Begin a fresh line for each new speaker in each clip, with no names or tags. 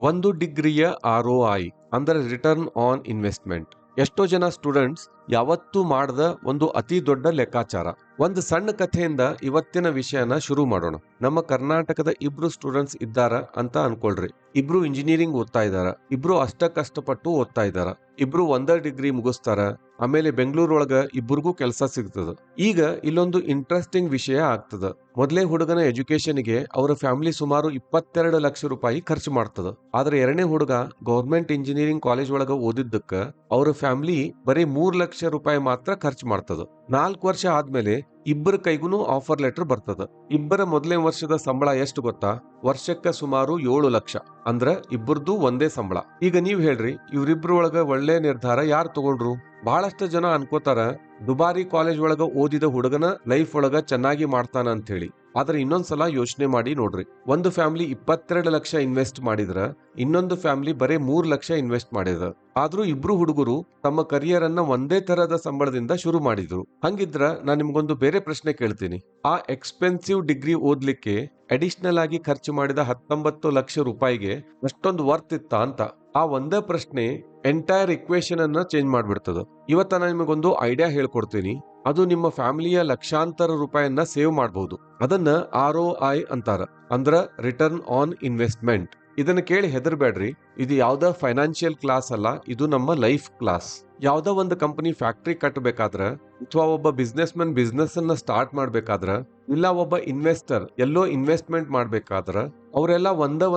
ಒಂದು ಡಿಗ್ರಿಯ ROI ಅಂದರೆ return on investment. ಎಷ್ಟೋ ಜನ ಸ್ಟೂಡೆಂಟ್ಸ್ ಯಾವತ್ತೂ ಮಾಡದ ಒಂದು ಅತಿ ದೊಡ್ಡ ಲೆಕ್ಕಾಚಾರ. ಒಂದು ಸಣ್ಣ ಕಥೆಯಿಂದ ಇವತ್ತಿನ ವಿಷಯನ ಶುರು ಮಾಡೋಣ. ನಮ್ಮ ಕರ್ನಾಟಕದ ಇಬ್ರು ಸ್ಟೂಡೆಂಟ್ಸ್ ಇದ್ದಾರ ಅಂತ ಅನ್ಕೊಳ್ರಿ. ಇಬ್ರು ಇಂಜಿನಿಯರಿಂಗ್ ಓದ್ತಾ ಇದಾರ, ಇಬ್ರು ಅಷ್ಟ ಕಷ್ಟಪಟ್ಟು ಓದ್ತಾ ಇದಾರ, ಇಬ್ರು ಒಂದೇ ಡಿಗ್ರಿ ಮುಗಿಸ್ತಾರ. ಆಮೇಲೆ ಬೆಂಗಳೂರೊಳಗ ಇಬ್ಬರಿಗೂ ಕೆಲಸ ಸಿಗ್ತದ. ಈಗ ಇಲ್ಲೊಂದು ಇಂಟ್ರೆಸ್ಟಿಂಗ್ ವಿಷಯ ಆಗ್ತದ. ಮೊದಲೇ ಹುಡುಗನ ಎಜುಕೇಶನ್ಗೆ ಅವರ ಫ್ಯಾಮಿಲಿ ಸುಮಾರು 22 ಲಕ್ಷ ರೂಪಾಯಿ ಖರ್ಚು ಮಾಡ್ತದ. ಆದ್ರೆ ಎರಡನೇ ಹುಡುಗ ಗೌರ್ಮೆಂಟ್ ಇಂಜಿನಿಯರಿಂಗ್ ಕಾಲೇಜ್ ಒಳಗ ಓದಿದ್ದಕ್ಕ ಅವ್ರ ಫ್ಯಾಮಿಲಿ ಬರೀ 3 ಲಕ್ಷ ರೂಪಾಯಿ ಮಾತ್ರ ಖರ್ಚು ಮಾಡ್ತದ. 4 ವರ್ಷ ಆದ್ಮೇಲೆ ಇಬ್ಬರ ಕೈಗೂ ಆಫರ್ ಲೆಟರ್ ಬರ್ತದ. ಇಬ್ಬರ ಮೊದಲನೇ ವರ್ಷದ ಸಂಬಳ ಎಷ್ಟು ಗೊತ್ತಾ? ವರ್ಷಕ್ಕ ಸುಮಾರು 7 ಲಕ್ಷ. ಅಂದ್ರ ಇಬ್ಬರದು ಒಂದೇ ಸಂಬಳ. ಈಗ ನೀವ್ ಹೇಳ್ರಿ, ಇವ್ರಿಬ್ರು ಒಳಗ ಒಳ್ಳೆ ನಿರ್ಧಾರ ಯಾರು ತಗೊಂಡ್ರು? ಬಹಳಷ್ಟು ಜನ ಅನ್ಕೋತಾರ ದುಬಾರಿ ಕಾಲೇಜ್ ಒಳಗ ಓದಿದ ಹುಡುಗನ ಲೈಫ್ ಒಳಗ ಚೆನ್ನಾಗಿ ಮಾಡ್ತಾನ ಅಂತ ಹೇಳಿ. ಆದ್ರೆ ಇನ್ನೊಂದ್ಸಲ ಯೋಚನೆ ಮಾಡಿ ನೋಡ್ರಿ. ಒಂದು ಫ್ಯಾಮಿಲಿ 22 ಲಕ್ಷ ಇನ್ವೆಸ್ಟ್ ಮಾಡಿದ್ರ, ಇನ್ನೊಂದು ಫ್ಯಾಮಿಲಿ ಬರೀ 3 ಲಕ್ಷ ಇನ್ವೆಸ್ಟ್ ಮಾಡಿದ್ರ. ಆದ್ರೂ ಇಬ್ರು ಹುಡುಗರು ತಮ್ಮ ಕರಿಯರ್ ಅನ್ನ ಒಂದೇ ತರಹದ ಸಂಬಳದಿಂದ ಶುರು ಮಾಡಿದ್ರು. ಹಂಗಿದ್ರ ನಾನ್ ನಿಮ್ಗೊಂದು ಬೇರೆ ಪ್ರಶ್ನೆ ಕೇಳ್ತೀನಿ. ಆ ಎಕ್ಸ್ಪೆನ್ಸಿವ್ ಡಿಗ್ರಿ ಓದ್ಲಿಕ್ಕೆ ಅಡಿಷನಲ್ ಆಗಿ ಖರ್ಚು ಮಾಡಿದ 19 ಲಕ್ಷ ರೂಪಾಯಿಗೆ ಅಷ್ಟೊಂದು ವರ್ತ್ ಇತ್ತ ಅಂತ? ಆ ಒಂದೇ ಪ್ರಶ್ನೆ ಎಂಟೈರ್ ಇಕ್ವೇಶನ್ ಅನ್ನ ಚೇಂಜ್ ಮಾಡ್ಬಿಡ್ತದ. ಇವತ್ತ ನಾನು ನಿಮಗೊಂದು ಐಡಿಯಾ ಹೇಳ್ಕೊಡ್ತೀನಿ. ಅದು ನಿಮ್ಮ ಫ್ಯಾಮಿಲಿಯ ಲಕ್ಷಾಂತರ ರೂಪಾಯಿಯನ್ನ ಸೇವ್ ಮಾಡಬಹುದು. ಅದನ್ನ ROI ಅಂತಾರ, ಅಂದ್ರ ರಿಟರ್ನ್ ಆನ್ ಇನ್ವೆಸ್ಟ್ಮೆಂಟ್. ಇದನ್ನ ಕೇಳಿ ಹೆದರ್ಬೇಡ್ರಿ. ಇದು ಯಾವ್ದ ಫೈನಾನ್ಷಿಯಲ್ ಕ್ಲಾಸ್ ಅಲ್ಲ, ಇದು ನಮ್ಮ ಲೈಫ್ ಕ್ಲಾಸ್. ಯಾವ್ದೋ ಒಂದು ಕಂಪನಿ ಫ್ಯಾಕ್ಟರಿ ಕಟ್ಟಬೇಕಾದ್ರ, ಅಥವಾ ಒಬ್ಬ ಬಿಸ್ನೆಸ್ ಮನ್ ಬಿಸ್ನೆಸ್ ಅನ್ನ ಸ್ಟಾರ್ಟ್ ಮಾಡ್ಬೇಕಾದ್ರ, ಇಲ್ಲ ಒಬ್ಬ ಇನ್ವೆಸ್ಟರ್ ಎಲ್ಲೋ ಇನ್ವೆಸ್ಟ್ಮೆಂಟ್ ಮಾಡ್ಬೇಕಾದ್ರ ಅವರೆಲ್ಲ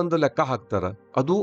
ಒಂದು ಲೆಕ್ಕ ಹಾಕ್ತಾರ. ಅದು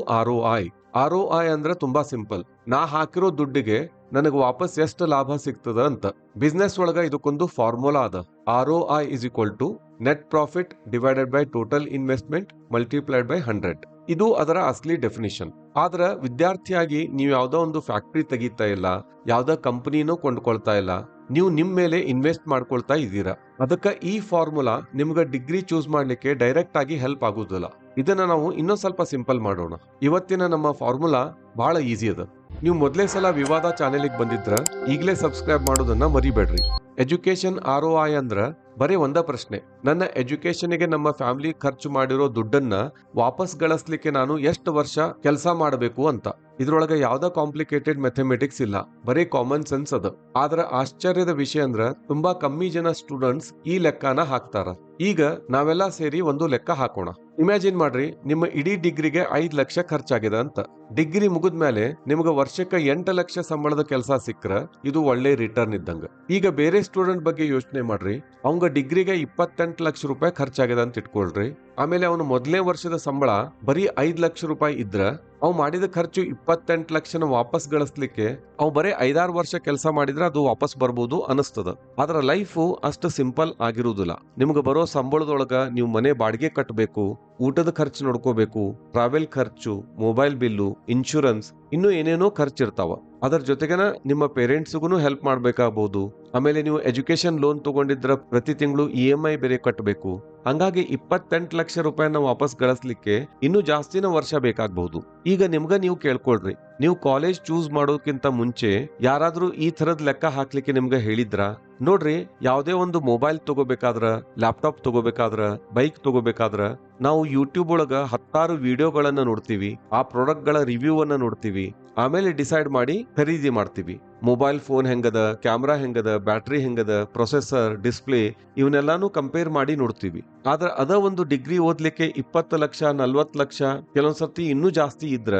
ROI ಅಂದ್ರೆ ತುಂಬಾ ಸಿಂಪಲ್. ನಾ ಹಾಕಿರೋ ದುಡ್ಡಿಗೆ ನನಗೆ ವಾಪಸ್ ಎಷ್ಟು ಲಾಭ ಸಿಗ್ತದ ಅಂತ. ಬಿಸ್ನೆಸ್ ಒಳಗ ಇದಕ್ಕೊಂದು ಫಾರ್ಮುಲಾ ಅದ. ROI is equal to net profit divided by total investment multiplied by 100. ಇದು ಅದರ ಅಸಲಿ ಡೆಫಿನಿಷನ್. ಆದ್ರ ವಿದ್ಯಾರ್ಥಿಯಾಗಿ ನೀವು ಯಾವ್ದೋ ಒಂದು ಫ್ಯಾಕ್ಟರಿ ತೆಗಿತಾ ಇಲ್ಲ, ಯಾವ್ದೋ ಕಂಪನಿನೂ ಕೊಂಡ್ಕೊಳ್ತಾ ಇಲ್ಲ, ನೀವು ನಿಮ್ ಮೇಲೆ ಇನ್ವೆಸ್ಟ್ ಮಾಡ್ಕೊಳ್ತಾ ಇದ್ದೀರಾ. ಅದಕ್ಕ ಈ ಫಾರ್ಮುಲಾ ನಿಮ್ಗ ಡಿಗ್ರಿ ಚೂಸ್ ಮಾಡ್ಲಿಕ್ಕೆ ಡೈರೆಕ್ಟ್ ಆಗಿ ಹೆಲ್ಪ್ ಆಗುದಿಲ್ಲ. ಇದನ್ನ ನಾವು ಇನ್ನೊಂದ್ ಸ್ವಲ್ಪ ಸಿಂಪಲ್ ಮಾಡೋಣ. ಇವತ್ತಿನ ನಮ್ಮ ಫಾರ್ಮುಲಾ ಬಹಳ ಈಸಿ ಅದ. ನೀವು ಮೊದಲೇ ಸಲ ವಿವಾದ ಚಾನೆಲ್ಗೆ ಬಂದಿದ್ರ ಈಗಲೇ ಸಬ್ಸ್ಕ್ರೈಬ್ ಮಾಡೋದನ್ನ ಮರಿಬೇಡ್ರಿ. ಎಜುಕೇಶನ್ ROI ಅಂದ್ರ ಬರೀ ಒಂದ ಪ್ರಶ್ನೆ. ನನ್ನ ಎಜುಕೇಶನ್ಗೆ ನಮ್ಮ ಫ್ಯಾಮಿಲಿ ಖರ್ಚು ಮಾಡಿರೋ ದುಡ್ಡನ್ನ ವಾಪಸ್ ಗಳಿಸ್ಲಿಕ್ಕೆ ನಾನು ಎಷ್ಟು ವರ್ಷ ಕೆಲಸ ಮಾಡಬೇಕು ಅಂತ. ಇದ್ರೊಳಗ ಯಾವ್ದೋ ಕಾಂಪ್ಲಿಕೇಟೆಡ್ ಮ್ಯಾಥಮೆಟಿಕ್ಸ್ ಇಲ್ಲ, ಬರೀ ಕಾಮನ್ ಸೆನ್ಸ್ ಅದ. ಆದ್ರ ಆಶ್ಚರ್ಯದ ವಿಷಯ ಅಂದ್ರ ತುಂಬಾ ಕಮ್ಮಿ ಜನ ಸ್ಟೂಡೆಂಟ್ಸ್ ಈ ಲೆಕ್ಕನ ಹಾಕ್ತಾರ. ಈಗ ನಾವೆಲ್ಲ ಸೇರಿ ಒಂದು ಲೆಕ್ಕ ಹಾಕೋಣ. ಇಮ್ಯಾಜಿನ್ ಮಾಡ್ರಿ, ನಿಮ್ಮ ಇಡೀ ಡಿಗ್ರಿಗೆ 5 ಲಕ್ಷ ಖರ್ಚಾಗಿದೆ ಅಂತ. ಡಿಗ್ರಿ ಮುಗಿದ್ಮೇಲೆ ನಿಮ್ಗೆ ವರ್ಷಕ್ಕೆ 8 ಲಕ್ಷ ಸಂಬಳದ ಕೆಲಸ ಸಿಕ್ಕ್ರ ಇದು ಒಳ್ಳೆ ರಿಟರ್ನ್ ಇದ್ದಂಗ. ಈಗ ಬೇರೆ ಸ್ಟೂಡೆಂಟ್ ಬಗ್ಗೆ ಯೋಚನೆ ಮಾಡ್ರಿ. ಅವಂಗ ಡಿಗ್ರಿಗೆ 28 ಲಕ್ಷ ರೂಪಾಯಿ ಖರ್ಚಾಗಿದೆ ಅಂತ ಇಟ್ಕೊಳ್ರಿ. ಆಮೇಲೆ ಅವನು ಮೊದಲನೇ ವರ್ಷದ ಸಂಬಳ ಬರೀ 5 ಲಕ್ಷ ರೂಪಾಯಿ ಇದ್ರ ಅವ್ ಮಾಡಿದ ಖರ್ಚು 28 ಲಕ್ಷನ ವಾಪಸ್ ಗಳಿಸ್ಲಿಕ್ಕೆ ಅವ್ ಬರೀ 5-6 ವರ್ಷ ಕೆಲಸ ಮಾಡಿದ್ರೆ ಅದು ವಾಪಸ್ ಬರ್ಬೋದು ಅನಿಸ್ತದ. ಆದ್ರ ಲೈಫು ಅಷ್ಟು ಸಿಂಪಲ್ ಆಗಿರುವುದಿಲ್ಲ. ನಿಮ್ಗೆ ಬರೋ ಸಂಬಳದೊಳಗ ನೀವು ಮನೆ ಬಾಡಿಗೆ ಕಟ್ಟಬೇಕು, ಊಟದ ಖರ್ಚು ನೋಡ್ಕೋಬೇಕು, ಟ್ರಾವೆಲ್ ಖರ್ಚು, ಮೊಬೈಲ್ ಬಿಲ್ಲು, ಇನ್ಶೂರೆನ್ಸ್, ಇನ್ನು ಏನೇನೋ ಖರ್ಚಿರ್ತಾವ. ಅದರ ಜೊತೆಗನ ನಿಮ್ಮ ಪೇರೆಂಟ್ಸ್ಗೂ ಹೆಲ್ಪ್ ಮಾಡ್ಬೇಕಾಗಬಹುದು. ಆಮೇಲೆ ನೀವು ಎಜುಕೇಶನ್ ಲೋನ್ ತಗೊಂಡಿದ್ರ ಪ್ರತಿ ತಿಂಗಳು EMI ಬೇರೆ ಕಟ್ಟಬೇಕು. ಹಂಗಾಗಿ 28 ಲಕ್ಷ ರೂಪಾಯಿನ ವಾಪಸ್ ಗಳಿಸ್ಲಿಕ್ಕೆ ಇನ್ನೂ ಜಾಸ್ತಿನ ವರ್ಷ ಬೇಕಾಗಬಹುದು. ಈಗ ನಿಮ್ಗ ನೀವು ಕೇಳ್ಕೊಳ್ರಿ, ನೀವು ಕಾಲೇಜ್ ಚೂಸ್ ಮಾಡೋದಕ್ಕಿಂತ ಮುಂಚೆ ಯಾರಾದ್ರೂ ಈ ತರದ್ ಲೆಕ್ಕ ಹಾಕ್ಲಿಕ್ಕೆ ನಿಮ್ಗೆ ಹೇಳಿದ್ರ? ನೋಡ್ರಿ, ಯಾವುದೇ ಒಂದು ಮೊಬೈಲ್ ತಗೋಬೇಕಾದ್ರ, ಲ್ಯಾಪ್ಟಾಪ್ ತಗೋಬೇಕಾದ್ರ, ಬೈಕ್ ತಗೋಬೇಕಾದ್ರ ನಾವು ಯೂಟ್ಯೂಬ್ ಒಳಗ 10 ವಿಡಿಯೋಗಳನ್ನ ನೋಡ್ತೀವಿ, ಆ ಪ್ರಾಡಕ್ಟ್ ಗಳ ರಿವ್ಯೂ ಅನ್ನ ನೋಡ್ತೀವಿ, ಆಮೇಲೆ ಡಿಸೈಡ್ ಮಾಡಿ ಖರೀದಿ ಮಾಡ್ತೀವಿ. ಮೊಬೈಲ್ ಫೋನ್ ಹೆಂಗದ, ಕ್ಯಾಮ್ರಾ ಹೆಂಗದ, ಬ್ಯಾಟ್ರಿ ಹೆಂಗದ, ಪ್ರೊಸೆಸರ್, ಡಿಸ್ಪ್ಲೇ ಇವನ್ನೆಲ್ಲಾನು ಕಂಪೇರ್ ಮಾಡಿ ನೋಡ್ತೀವಿ. ಆದ್ರೆ ಅದ ಒಂದು ಡಿಗ್ರಿ ಓದ್ಲಿಕ್ಕೆ 20 ಲಕ್ಷ, 40 ಲಕ್ಷ, ಕೆಲವೊಂದ್ಸರ್ತಿ ಇನ್ನೂ ಜಾಸ್ತಿ ಇದ್ರ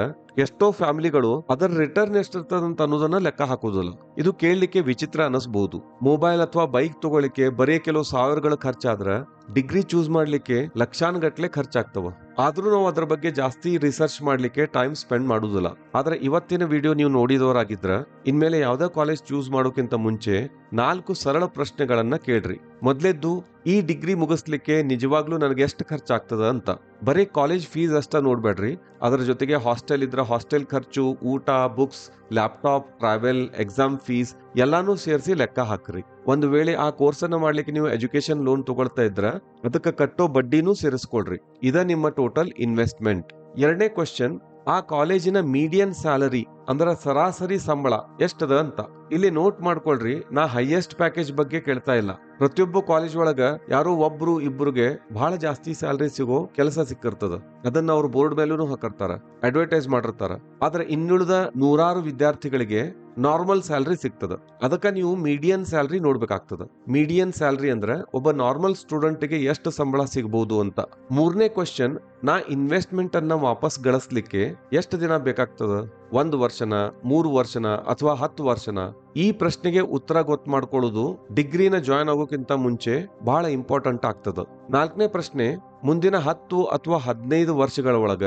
ಎಷ್ಟೋ ಫ್ಯಾಮಿಲಿಗಳು ಅದರ ರಿಟರ್ನ್ ಎಷ್ಟಿರ್ತದಂತ ಅನ್ನೋದನ್ನ ಲೆಕ್ಕ ಹಾಕೋದಿಲ್ಲ. ಇದು ಕೇಳಲಿಕ್ಕೆ ವಿಚಿತ್ರ ಅನಿಸಬಹುದು. ಮೊಬೈಲ್ ಅಥವಾ ಬೈಕ್ ತಗೊಳ್ಳಿಕ್ಕೆ ಬರೀ ಕೆಲವು ಸಾವಿರಗಳ ಖರ್ಚಾದ್ರ ಡಿಗ್ರಿ ಚೂಸ್ ಮಾಡ್ಲಿಕ್ಕೆ ಲಕ್ಷಾನ್ಗಟ್ಲೆ ಖರ್ಚಾಗ್ತವ. ಆದ್ರೂ ನಾವು ಅದ್ರ ಬಗ್ಗೆ ಜಾಸ್ತಿ ರಿಸರ್ಚ್ ಮಾಡ್ಲಿಕ್ಕೆ ಟೈಮ್ ಸ್ಪೆಂಡ್ ಮಾಡುದಿಲ್ಲ. ಆದ್ರೆ ಇವತ್ತಿನ ವಿಡಿಯೋ ನೀವು ನೋಡಿದವರಾಗಿದ್ರ ಇನ್ಮೇಲೆ ಯಾವ್ದೇ ಕಾಲೇಜ್ ಚೂಸ್ ಮಾಡೋಕ್ಕಿಂತ ಮುಂಚೆ 4 ಸರಳ ಪ್ರಶ್ನೆಗಳನ್ನ ಕೇಳ್ರಿ. ಮೊದ್ಲೇದ್ದು, ಈ ಡಿಗ್ರಿ ಮುಗಿಸ್ಲಿಕ್ಕೆ ನಿಜವಾಗ್ಲೂ ನನಗೆ ಎಷ್ಟು ಖರ್ಚಾಗ್ತದ ಅಂತ. ಬರೀ ಕಾಲೇಜ್ ಫೀಸ್ ಅಷ್ಟ ನೋಡ್ಬೇಡ್ರಿ, ಅದರ ಜೊತೆಗೆ ಹಾಸ್ಟೆಲ್ ಇದ್ರ ಹಾಸ್ಟೆಲ್ ಖರ್ಚು, ಊಟ, books, laptop, travel, exam fees ಎಲ್ಲಾನು ಸೇರಿಸಿ ಲೆಕ್ಕ ಹಾಕ್ರಿ. ಒಂದು ವೇಳೆ ಆ ಕೋರ್ಸ್ ಅನ್ನ ಮಾಡ್ಲಿಕ್ಕೆ ನೀವು ಎಜುಕೇಶನ್ ಲೋನ್ ತಗೊಳ್ತಾ ಇದ್ರ ಅದಕ್ಕೆ ಕಟ್ಟೋ ಬಡ್ಡಿನೂ ಸೇರಿಸ್ಕೊಳ್ರಿ. ಇದ ನಿಮ್ಮ ಟೋಟಲ್ ಇನ್ವೆಸ್ಟ್ಮೆಂಟ್. ಎರಡನೇ ಕ್ವೆಶ್ಚನ್, ಆ ಕಾಲೇಜಿನ ಮೀಡಿಯನ್ ಸ್ಯಾಲರಿ ಅಂದ್ರ ಸರಾಸರಿ ಸಂಬಳ ಎಷ್ಟದ ಅಂತ. ಇಲ್ಲಿ ನೋಟ್ ಮಾಡ್ಕೊಳ್ರಿ, ನಾ ಹೈಯೆಸ್ಟ್ ಪ್ಯಾಕೇಜ್ ಬಗ್ಗೆ ಕೇಳ್ತಾ ಇಲ್ಲ. ಪ್ರತಿಯೊಬ್ಬ ಕಾಲೇಜ್ ಒಳಗ ಯಾರೋ ಒಬ್ರು ಇಬ್ರಿಗೆ ಬಹಳ ಜಾಸ್ತಿ ಸ್ಯಾಲರಿ ಸಿಗೋ ಕೆಲಸ ಸಿಕ್ಕಿರ್ತದ. ಅದನ್ನ ಅವ್ರು ಬೋರ್ಡ್ ಮೇಲೂ ಹಾಕಿರ್ತಾರ, ಅಡ್ವರ್ಟೈಸ್ ಮಾಡಿರ್ತಾರ. ಆದ್ರೆ ಇನ್ನುಳಿದ ನೂರಾರು ವಿದ್ಯಾರ್ಥಿಗಳಿಗೆ ನಾರ್ಮಲ್ ಸ್ಯಾಲರಿ ಸಿಗ್ತದ. ಅದಕ್ಕ ನೀವು ಮೀಡಿಯನ್ ಸ್ಯಾಲರಿ ನೋಡ್ಬೇಕಾಗ್ತದ. ಮೀಡಿಯನ್ ಸ್ಯಾಲರಿ ಅಂದ್ರೆ ಒಬ್ಬ ನಾರ್ಮಲ್ ಸ್ಟೂಡೆಂಟ್ ಗೆ ಎಷ್ಟು ಸಂಬಳ ಸಿಗಬಹುದು ಅಂತ. ಮೂರನೇ ಕ್ವಶನ್, ನಾ ಇನ್ವೆಸ್ಟ್ಮೆಂಟ್ ಅನ್ನ ವಾಪಸ್ ಗಳಿಸ್ಲಿಕ್ಕೆ ಎಷ್ಟು ದಿನ ಬೇಕಾಗ್ತದ? 1 ವರ್ಷನ, 3 ವರ್ಷನ ಅಥವಾ 10 ವರ್ಷನ? ಈ ಪ್ರಶ್ನೆಗೆ ಉತ್ತರ ಗೊತ್ತು ಮಾಡ್ಕೊಳ್ಳೋದು ಡಿಗ್ರಿನ ಜಾಯ್ನ್ ಆಗೋಕ್ಕಿಂತ ಮುಂಚೆ ಬಹಳ ಇಂಪಾರ್ಟೆಂಟ್ ಆಗ್ತದ. 4ನೇ ಪ್ರಶ್ನೆ, ಮುಂದಿನ 10 ಅಥವಾ 15 ವರ್ಷಗಳ ಒಳಗ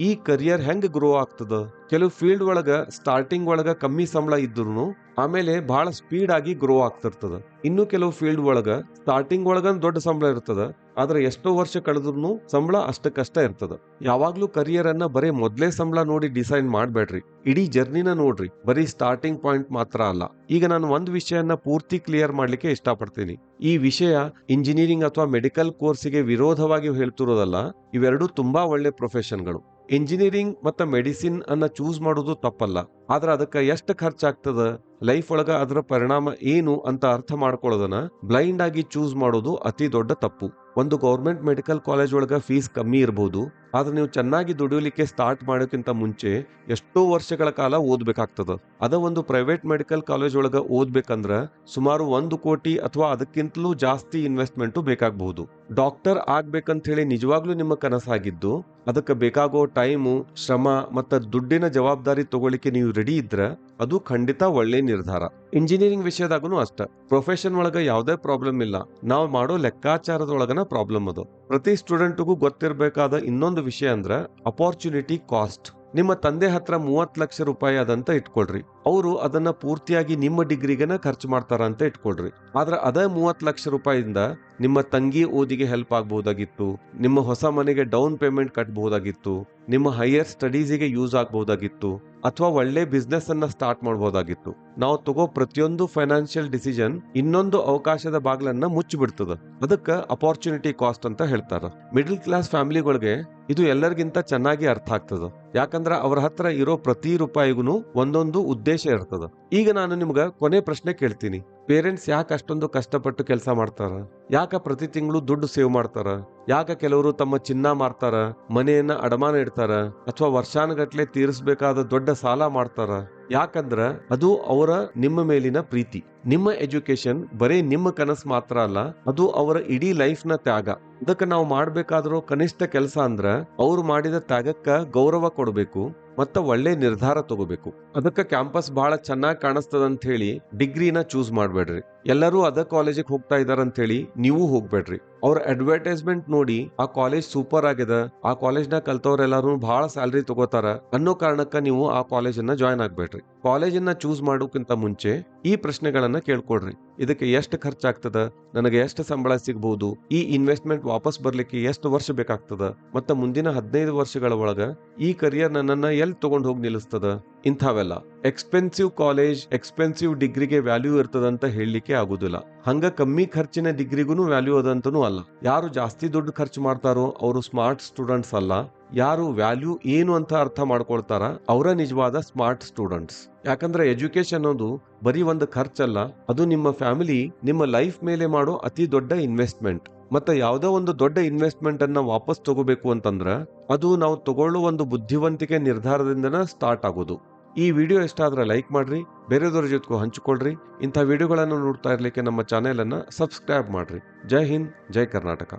ಈ ಕರಿಯರ್ ಹೆಂಗ್ ಗ್ರೋ ಆಗ್ತದ? ಕೆಲವು ಫೀಲ್ಡ್ ಒಳಗ ಸ್ಟಾರ್ಟಿಂಗ್ ಒಳಗ ಕಮ್ಮಿ ಸಂಬಳ ಇದ್ರು ಆಮೇಲೆ ಬಹಳ ಸ್ಪೀಡ್ ಆಗಿ ಗ್ರೋ ಆಗ್ತಿರ್ತದ. ಇನ್ನು ಕೆಲವು ಫೀಲ್ಡ್ ಒಳಗ ಸ್ಟಾರ್ಟಿಂಗ್ ಒಳಗ ದೊಡ್ಡ ಸಂಬಳ ಇರ್ತದ, ಆದ್ರೆ ಎಷ್ಟೋ ವರ್ಷ ಕಳೆದ್ರು ಸಂಬಳ ಅಷ್ಟಕ್ಕಷ್ಟ ಇರ್ತದ. ಯಾವಾಗ್ಲೂ ಕರಿಯರ್ ಅನ್ನ ಬರೀ ಮೊದ್ಲೇ ಸಂಬಳ ನೋಡಿ ಡಿಸೈಡ್ ಮಾಡ್ಬೇಡ್ರಿ, ಇಡೀ ಜರ್ನಿನ ನೋಡ್ರಿ, ಬರೀ ಸ್ಟಾರ್ಟಿಂಗ್ ಪಾಯಿಂಟ್ ಮಾತ್ರ ಅಲ್ಲ. ಈಗ ನಾನು ಒಂದು ವಿಷಯನ ಪೂರ್ತಿ ಕ್ಲಿಯರ್ ಮಾಡ್ಲಿಕ್ಕೆ ಇಷ್ಟಪಡ್ತೀನಿ. ಈ ವಿಷಯ ಇಂಜಿನಿಯರಿಂಗ್ ಅಥವಾ ಮೆಡಿಕಲ್ ಕೋರ್ಸಿಗೆ ವಿರೋಧವಾಗಿ ಹೇಳ್ತಿರೋದಲ್ಲ. ಇವೆರಡೂ ತುಂಬಾ ಒಳ್ಳೆ ಪ್ರೊಫೆಷನ್ಗಳು. ಇಂಜಿನಿಯರಿಂಗ್ ಮತ್ತು ಮೆಡಿಸಿನ್ ಅನ್ನ ಚೂಸ್ ಮಾಡೋದು ತಪ್ಪಲ್ಲ, ಆದ್ರೆ ಅದಕ್ಕೆ ಎಷ್ಟು ಖರ್ಚಾಗ್ತದ, ಲೈಫ್ ಒಳಗ ಅದರ ಪರಿಣಾಮ ಏನು ಅಂತ ಅರ್ಥ ಮಾಡ್ಕೊಳ್ಳೋದನ್ನ ಬ್ಲೈಂಡ್ ಆಗಿ ಚೂಸ್ ಮಾಡೋದು ಅತಿ ದೊಡ್ಡ ತಪ್ಪು. ಒಂದು ಗೌರ್ಮೆಂಟ್ ಮೆಡಿಕಲ್ ಕಾಲೇಜ್ ಒಳಗ ಫೀಸ್ ಕಮ್ಮಿ ಇರಬಹುದು, ಆದ್ರೆ ನೀವು ಚೆನ್ನಾಗಿ ದುಡಿಯಲಿಕ್ಕೆ ಸ್ಟಾರ್ಟ್ ಮಾಡೋಕ್ಕಿಂತ ಮುಂಚೆ ಎಷ್ಟೋ ವರ್ಷಗಳ ಕಾಲ ಓದ್ಬೇಕಾಗ್ತದ. ಅದ ಒಂದು ಪ್ರೈವೇಟ್ ಮೆಡಿಕಲ್ ಕಾಲೇಜ್ ಒಳಗ ಓದ್ಬೇಕಂದ್ರ ಸುಮಾರು 1 ಕೋಟಿ ಅಥವಾ ಅದಕ್ಕಿಂತಲೂ ಜಾಸ್ತಿ ಇನ್ವೆಸ್ಟ್ಮೆಂಟ್ ಬೇಕಾಗಬಹುದು. ಡಾಕ್ಟರ್ ಆಗ್ಬೇಕಂತ ಹೇಳಿ ನಿಜವಾಗ್ಲೂ ನಿಮ್ಮ ಕನಸಾಗಿದ್ದು ಅದಕ್ಕೆ ಬೇಕಾಗೋ ಟೈಮು, ಶ್ರಮ ಮತ್ತು ದುಡ್ಡಿನ ಜವಾಬ್ದಾರಿ ತಗೊಳ್ಳಿಕ್ಕೆ ನೀವು ರೆಡಿ ಇದ್ರ ಅದು ಖಂಡಿತ ಒಳ್ಳೆ ನಿರ್ಧಾರ. ಇಂಜಿನಿಯರಿಂಗ್ ವಿಷಯದಾಗೂ ಅಷ್ಟ, ಪ್ರೊಫೆಷನ್ ಒಳಗ ಯಾವುದೇ ಪ್ರಾಬ್ಲಮ್ ಇಲ್ಲ, ನಾವು ಮಾಡೋ ಲೆಕ್ಕಾಚಾರದೊಳಗನ ಪ್ರಾಬ್ಲಮ್ ಅದು. ಪ್ರತಿ ಸ್ಟೂಡೆಂಟ್ಗೂ ಗೊತ್ತಿರಬೇಕಾದ ಇನ್ನೊಂದು ವಿಷಯ ಅಂದ್ರ ಅಪಾರ್ಚುನಿಟಿ ಕಾಸ್ಟ್. ನಿಮ್ಮ ತಂದೆ ಹತ್ರ 30 ಲಕ್ಷ ರೂಪಾಯಿ ಅದಂತ ಇಟ್ಕೊಳ್ರಿ, ಅವರು ಅದನ್ನ ಪೂರ್ತಿಯಾಗಿ ನಿಮ್ಮ ಡಿಗ್ರಿಗೆನ ಖರ್ಚು ಮಾಡ್ತಾರ ಅಂತ ಇಟ್ಕೊಳ್ರಿ. ಆದ್ರೆ ಅದೇ 30 ಲಕ್ಷ ರೂಪಾಯಿಯಿಂದ ನಿಮ್ಮ ತಂಗಿ ಓದಿಗೆ ಹೆಲ್ಪ್ ಆಗಬಹುದಾಗಿತ್ತು, ನಿಮ್ಮ ಹೊಸ ಮನೆಗೆ ಡೌನ್ ಪೇಮೆಂಟ್ ಕಟ್ಟಬಹುದಾಗಿತ್ತು, ನಿಮ್ಮ ಹೈಯರ್ ಸ್ಟಡೀಸಿಗೆ ಯೂಸ್ ಆಗಬಹುದಾಗಿತ್ತು, ಅಥವಾ ಒಳ್ಳೆ ಬಿಸ್ನೆಸ್ ಅನ್ನ ಸ್ಟಾರ್ಟ್ ಮಾಡಬಹುದಾಗಿತ್ತು. ನಾವು ತಗೋ ಪ್ರತಿಯೊಂದು ಫೈನಾನ್ಷಿಯಲ್ ಡಿಸಿಷನ್ ಇನ್ನೊಂದು ಅವಕಾಶದ ಬಾಗ್ಲನ್ನ ಮುಚ್ಚಿಬಿಡ್ತದ. ಅದಕ್ಕ ಅಪಾರ್ಚುನಿಟಿ ಕಾಸ್ಟ್ ಅಂತ ಹೇಳ್ತಾರ. ಮಿಡಲ್ ಕ್ಲಾಸ್ ಫ್ಯಾಮಿಲಿಗಳಿಗೆ ಇದು ಎಲ್ಲರಿಗಿಂತ ಚೆನ್ನಾಗಿ ಅರ್ಥ ಆಗ್ತದ, ಯಾಕಂದ್ರ ಅವ್ರ ಹತ್ರ ಇರೋ ಪ್ರತಿ ರೂಪಾಯಿಗೂ ಒಂದೊಂದು ಉದ್ದೇಶ ಇರ್ತದ. ಈಗ ನಾನು ನಿಮ್ಗ ಕೊನೆ ಪ್ರಶ್ನೆ ಕೇಳ್ತೀನಿ, ಪೇರೆಂಟ್ಸ್ ಯಾಕೆ ಅಷ್ಟೊಂದು ಕಷ್ಟಪಟ್ಟು ಕೆಲಸ ಮಾಡ್ತಾರ? ಯಾಕ ಪ್ರತಿ ತಿಂಗಳು ದುಡ್ಡು ಸೇವ್ ಮಾಡ್ತಾರ? ಯಾಕ ಕೆಲವರು ತಮ್ಮ ಚಿನ್ನ ಮಾರ್ತಾರ, ಮನೆಯನ್ನ ಅಡಮಾನ ಇಡ್ತಾರ, ಅಥವಾ ವರ್ಷಾನುಗಟ್ಲೆ ತೀರಿಸಬೇಕಾದ ದೊಡ್ಡ ಸಾಲ ಮಾಡ್ತಾರ? ಯಾಕಂದ್ರ ಅದು ಅವರ ನಿಮ್ಮ ಮೇಲಿನ ಪ್ರೀತಿ. ನಿಮ್ಮ ಎಜುಕೇಶನ್ ಬರೀ ನಿಮ್ಮ ಕನಸು ಮಾತ್ರ ಅಲ್ಲ, ಅದು ಅವರ ಇಡೀ ಲೈಫ್ ನ ತ್ಯಾಗ. ಅದಕ್ಕೆ ನಾವು ಮಾಡ್ಬೇಕಾದ್ರೂ ಕನಿಷ್ಠ ಕೆಲಸ ಅಂದ್ರ ಅವ್ರು ಮಾಡಿದ ತ್ಯಾಗಕ್ಕ ಗೌರವ ಕೊಡಬೇಕು ಮತ್ತ ಒಳ್ಳೆ ನಿರ್ಧಾರ ತಗೋಬೇಕು. ಅದಕ್ಕೆ ಕ್ಯಾಂಪಸ್ ಬಹಳ ಚೆನ್ನಾಗಿ ಕಾಣಿಸ್ತದ ಅಂತ ಹೇಳಿ ಡಿಗ್ರಿನ ಚೂಸ್ ಮಾಡ್ಬೇಡ್ರಿ. ಎಲ್ಲರೂ ಅದ ಕಾಲೇಜಿಗೆ ಹೋಗ್ತಾ ಇದಾರಂತ ಹೇಳಿ ನೀವು ಹೋಗ್ಬೇಡ್ರಿ. ಅವ್ರ ಅಡ್ವರ್ಟೈಸ್ಮೆಂಟ್ ನೋಡಿ ಆ ಕಾಲೇಜ್ ಸೂಪರ್ ಆಗಿದೆ, ಆ ಕಾಲೇಜ್ನ ಕಲ್ತವ್ರೆಲ್ಲಾರು ಬಹಳ ಸ್ಯಾಲರಿ ತಗೋತಾರ ಅನ್ನೋ ಕಾರಣಕ್ಕ ನೀವು ಆ ಕಾಲೇಜನ್ನ ಜಾಯ್ನ್ ಆಗ್ಬೇಡ್ರಿ. ಕಾಲೇಜನ್ನ ಚೂಸ್ ಮಾಡೋಕ್ಕಿಂತ ಮುಂಚೆ ಈ ಪ್ರಶ್ನೆಗಳನ್ನ ಕೇಳ್ಕೊಡ್ರಿ. ಇದಕ್ಕೆ ಎಷ್ಟು ಖರ್ಚಾಗ್ತದ, ನನಗೆ ಎಷ್ಟು ಸಂಬಳ ಸಿಗಬಹುದು, ಈ ಇನ್ವೆಸ್ಟ್ಮೆಂಟ್ ವಾಪಸ್ ಬರ್ಲಿಕ್ಕೆ ಎಷ್ಟು ವರ್ಷ ಬೇಕಾಗ್ತದ, ಮತ್ತ ಮುಂದಿನ 15 ವರ್ಷಗಳ ಒಳಗ ಈ ಕರಿಯರ್ ನನ್ನನ್ನ ಎಲ್ಲಿ ತಗೊಂಡ್ ಹೋಗಿ ನಿಲ್ಲಿಸ್ತದ. ಇಂಥವೆಲ್ಲ ಎಕ್ಸ್ಪೆನ್ಸಿವ್ ಕಾಲೇಜ್, ಎಕ್ಸ್ಪೆನ್ಸಿವ್ ಡಿಗ್ರಿಗೆ ವ್ಯಾಲ್ಯೂ ಇರ್ತದಂತ ಹೇಳಲಿಕ್ಕೆ ಆಗುದಿಲ್ಲ. ಹಂಗ ಕಮ್ಮಿ ಖರ್ಚಿನ ಡಿಗ್ರಿಗೂ ವ್ಯಾಲ್ಯೂ ಅದಂತನೂ ಅಲ್ಲ. ಯಾರು ಜಾಸ್ತಿ ದುಡ್ಡು ಖರ್ಚು ಮಾಡ್ತಾರೋ ಅವರು ಸ್ಮಾರ್ಟ್ ಸ್ಟೂಡೆಂಟ್ಸ್ ಅಲ್ಲ. ಯಾರು ವ್ಯಾಲ್ಯೂ ಏನು ಅಂತ ಅರ್ಥ ಮಾಡ್ಕೊಳ್ತಾರ ಅವರ ನಿಜವಾದ ಸ್ಮಾರ್ಟ್ ಸ್ಟೂಡೆಂಟ್ಸ್. ಯಾಕಂದ್ರೆ ಎಜುಕೇಶನ್ ಅನ್ನೋದು ಬರೀ ಒಂದು ಖರ್ಚಲ್ಲ, ಅದು ನಿಮ್ಮ ಫ್ಯಾಮಿಲಿ, ನಿಮ್ಮ ಲೈಫ್ ಮೇಲೆ ಮಾಡೋ ಅತಿ ದೊಡ್ಡ ಇನ್ವೆಸ್ಟ್ಮೆಂಟ್. ಮತ್ತೆ ಯಾವುದೋ ಒಂದು ದೊಡ್ಡ ಇನ್ವೆಸ್ಟ್ಮೆಂಟ್ ಅನ್ನ ವಾಪಸ್ ತಗೋಬೇಕು ಅಂತಂದ್ರ ಅದು ನಾವು ತಗೊಳ್ಳೋ ಒಂದು ಬುದ್ಧಿವಂತಿಕೆ ನಿರ್ಧಾರದಿಂದನ ಸ್ಟಾರ್ಟ್ ಆಗೋದು. ಈ ವಿಡಿಯೋ ಇಷ್ಟ ಆದ್ರೆ ಲೈಕ್ ಮಾಡ್ರಿ, ಬೇರೆದವ್ರ ಜೊತೆಗೂ ಹಂಚಿಕೊಳ್ರಿ. ಇಂಥ ವಿಡಿಯೋಗಳನ್ನು ನೋಡ್ತಾ ಇರ್ಲಿಕ್ಕೆ ನಮ್ಮ ಚಾನೆಲ್ ಅನ್ನ ಸಬ್ಸ್ಕ್ರೈಬ್ ಮಾಡ್ರಿ. ಜೈ ಹಿಂದ್, ಜೈ ಕರ್ನಾಟಕ.